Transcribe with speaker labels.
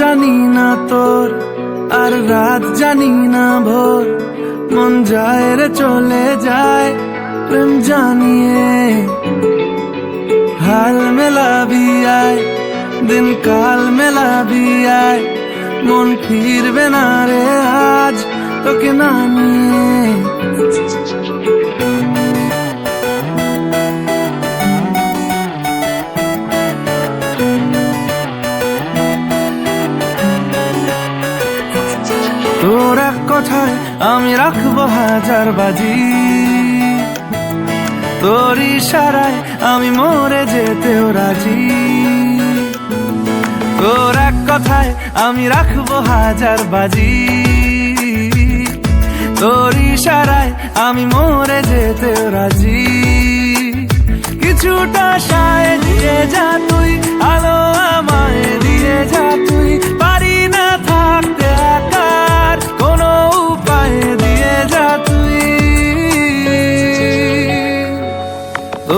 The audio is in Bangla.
Speaker 1: জানি না তোর, আর রাত জানি না ভোর, মন যায় রে চলে যায় প্রেম জানিয়ে। हाल मेला भी आए दिन काल मेला भी आए, मन फिरबे ना रे आज তোকে না নিয়ে। তোর এক কথায় আমি রাখবো হাজার বাজি, তোর ইশারায় আমি মরে যেতেও রাজি। তোর এক কথায় আমি রাখবো হাজার বাজি, তোর ইশারায় আমি মরে যেতেও রাজি। কিছুটা সায় দিয়ে যা